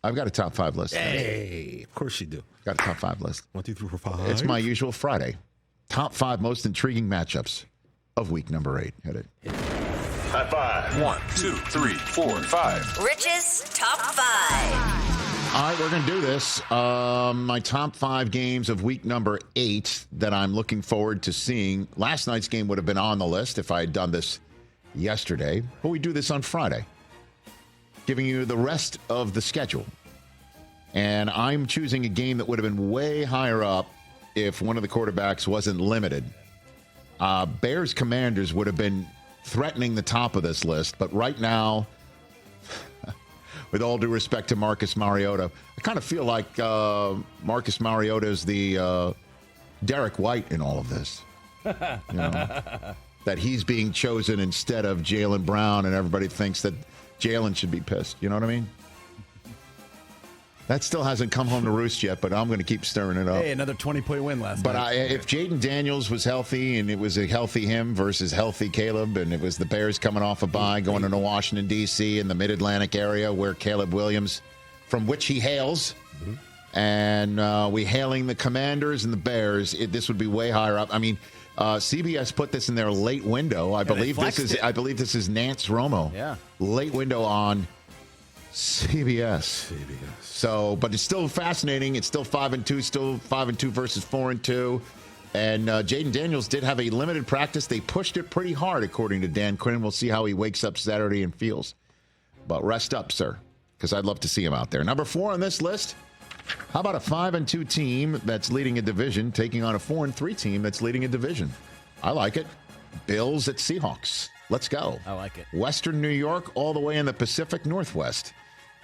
I've got a top 5 list. Hey, of course you do. Got a top 5 list. 1, 2, 3, 4, 5. It's my usual Friday. Top 5 most intriguing matchups of week number 8. Hit it. High five. 1, 2, 3, 4, 5. Rich's top 5. All right, we're going to do this. My top 5 games of week number 8 that I'm looking forward to seeing. Last night's game would have been on the list if I had done this yesterday, but we do this on Friday, giving you the rest of the schedule. And I'm choosing a game that would have been way higher up if one of the quarterbacks wasn't limited. Bears-Commanders would have been threatening the top of this list, but right now, with all due respect to Marcus Mariota, I kind of feel like Marcus Mariota is the Derek White in all of this. You know, that he's being chosen instead of Jaylen Brown, and everybody thinks that Jaylen should be pissed. You know what I mean? That still hasn't come home to roost yet, but I'm going to keep stirring it up. Hey, another 20-point win last night. But if Jaden Daniels was healthy, and it was a healthy him versus healthy Caleb, and it was the Bears coming off a bye, going into Washington, D.C., in the Mid-Atlantic area where Caleb Williams, from which he hails, and we hailing the Commanders and the Bears, this would be way higher up. I mean, CBS put this in their late window. I believe this is Nance Romo. Yeah. Late window on CBS. So, but it's still fascinating. It's still 5-2, still 5-2 versus 4-2. And Jaden Daniels did have a limited practice. They pushed it pretty hard, according to Dan Quinn. We'll see how he wakes up Saturday and feels. But rest up, sir, because I'd love to see him out there. Number 4 on this list. How about a 5-2 team that's leading a division taking on a 4-3 team that's leading a division? I like it. Bills at Seahawks. Let's go. I like it. Western New York all the way in the Pacific Northwest.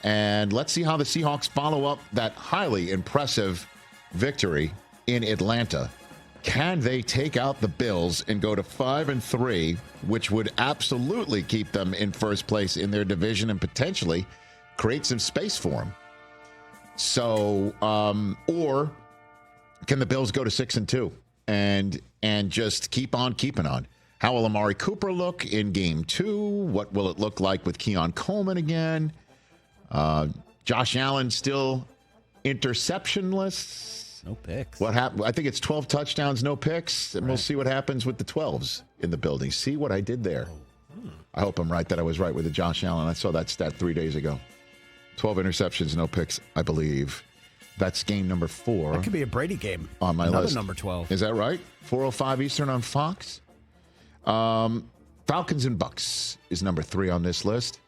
And let's see how the Seahawks follow up that highly impressive victory in Atlanta. Can they take out the Bills and go to 5-3, which would absolutely keep them in first place in their division and potentially create some space for them? So, or can the Bills go to 6-2 and just keep on keeping on? How will Amari Cooper look in game 2? What will it look like with Keon Coleman again? Josh Allen still interceptionless. No picks. What happened? I think it's 12 touchdowns, no picks, and we'll see what happens with the 12s in the building. See what I did there? I hope I'm right that I was right with the Josh Allen. I saw that stat 3 days ago. 12 interceptions, no picks, I believe. That's game number 4. That could be a Brady game on my Another list. Number 12. Is that right? 4:05 Eastern on Fox. Falcons and Bucks is number 3 on this list.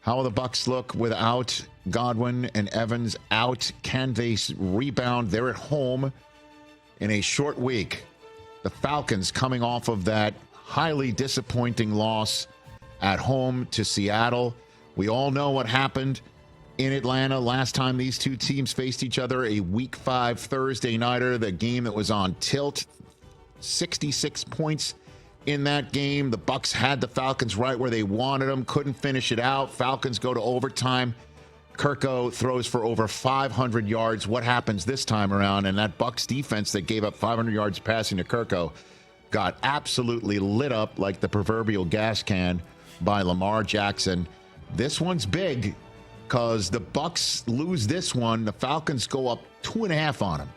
How will the Bucks look without Godwin and Evans out? Can they rebound? They're at home in a short week. The Falcons coming off of that highly disappointing loss at home to Seattle. We all know what happened in Atlanta last time these two teams faced each other, a Week 5 Thursday nighter, the game that was on tilt. 66 points in that game. The Bucks had the Falcons right where they wanted them, couldn't finish it out. Falcons go to overtime. Kirko throws for over 500 yards. What happens this time around? And that Bucks defense that gave up 500 yards passing to Kirko got absolutely lit up like the proverbial gas can by Lamar Jackson. This one's big because the Bucks lose this one. The Falcons go up 2.5 on them.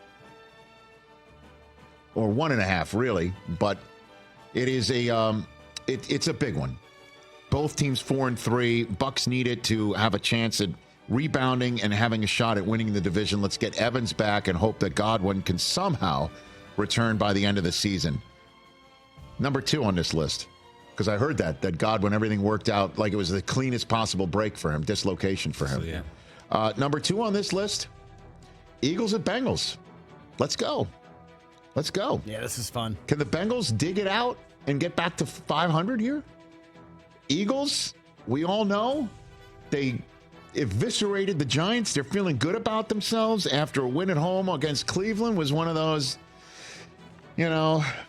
Or 1.5, really. But it is it's a big one. Both teams 4-3. Bucks need it to have a chance at rebounding and having a shot at winning the division. Let's get Evans back and hope that Godwin can somehow return by the end of the season. Number 2 on this list, because I heard that Godwin, everything worked out like it was the cleanest possible break for him, dislocation for him. So, yeah. Number 2 on this list, Eagles at Bengals. Let's go. Let's go. Yeah, this is fun. Can the Bengals dig it out and get back to 500 here? Eagles, we all know, they eviscerated the Giants. They're feeling good about themselves after a win at home against Cleveland. Was one of those,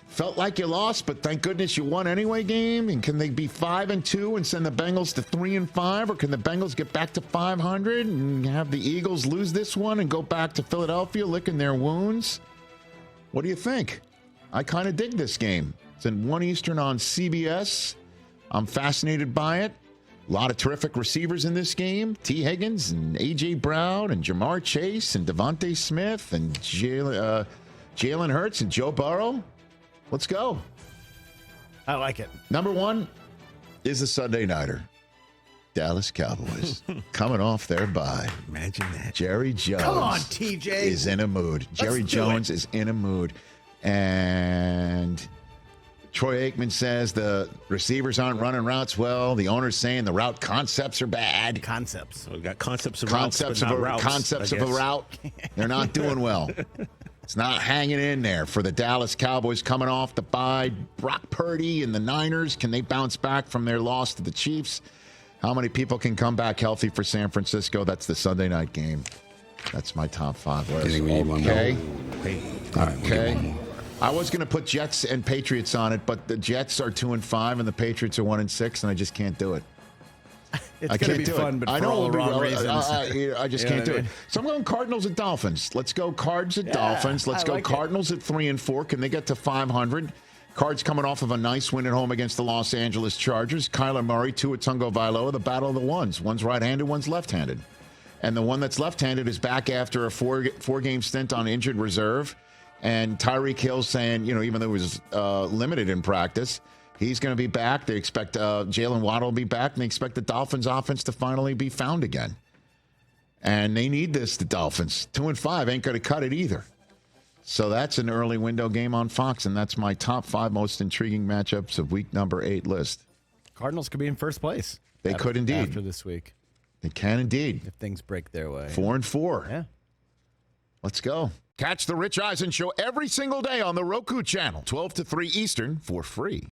felt like you lost, but thank goodness you won anyway game. And can they be 5-2 and send the Bengals to 3-5? Or can the Bengals get back to 500 and have the Eagles lose this one and go back to Philadelphia licking their wounds? What do you think? I kind of dig this game. It's in 1 Eastern on CBS. I'm fascinated by it. A lot of terrific receivers in this game. T. Higgins and A.J. Brown and Jamar Chase and Devontae Smith and Jalen Hurts and Joe Burrow. Let's go. I like it. Number one is the Sunday Nighter. Dallas Cowboys coming off their bye. Imagine that. Jerry Jones Come on, TJ. is in a mood. Jerry Jones is in a mood. And Troy Aikman says the receivers aren't running routes well. The owner's saying the route concepts are bad. Concepts. So we got concepts of Concepts routes, of but a not routes, concepts I of a guess. route. They're not doing well. It's not hanging in there for the Dallas Cowboys coming off the bye. Brock Purdy and the Niners, can they bounce back from their loss to the Chiefs? How many people can come back healthy for San Francisco? That's the Sunday night game. That's my top five list. Think we need one more. Okay. Hey, all right, we need one Okay. more. I was going to put Jets and Patriots on it, but the Jets are 2-5 and the Patriots are 1-6, and I just can't do it. It's I going to can't be do fun, it. but I for know all it'll the be- wrong reasons. I just You know can't do what I it. mean? So I'm going Cardinals and Dolphins. Let's go Cards at Yeah, Dolphins. Let's I go like it. Cardinals at 3-4. Can they get to 500? Cards coming off of a nice win at home against the Los Angeles Chargers. Kyler Murray, Tua Tagovailoa, the battle of the ones. One's right-handed, one's left-handed. And the one that's left-handed is back after a four-game stint on injured reserve. And Tyreek Hill saying, even though he was limited in practice, he's going to be back. They expect Jalen Waddle to be back, and they expect the Dolphins' offense to finally be found again. And they need this, the Dolphins. 2-5 ain't going to cut it either. So that's an early window game on Fox, and that's my top 5 most intriguing matchups of week number 8 list. Cardinals could be in first place. They could indeed. After this week, They can indeed. if things break their way. 4-4. Yeah. Let's go. Catch the Rich Eisen Show every single day on the Roku Channel, 12 to 3 Eastern, for free.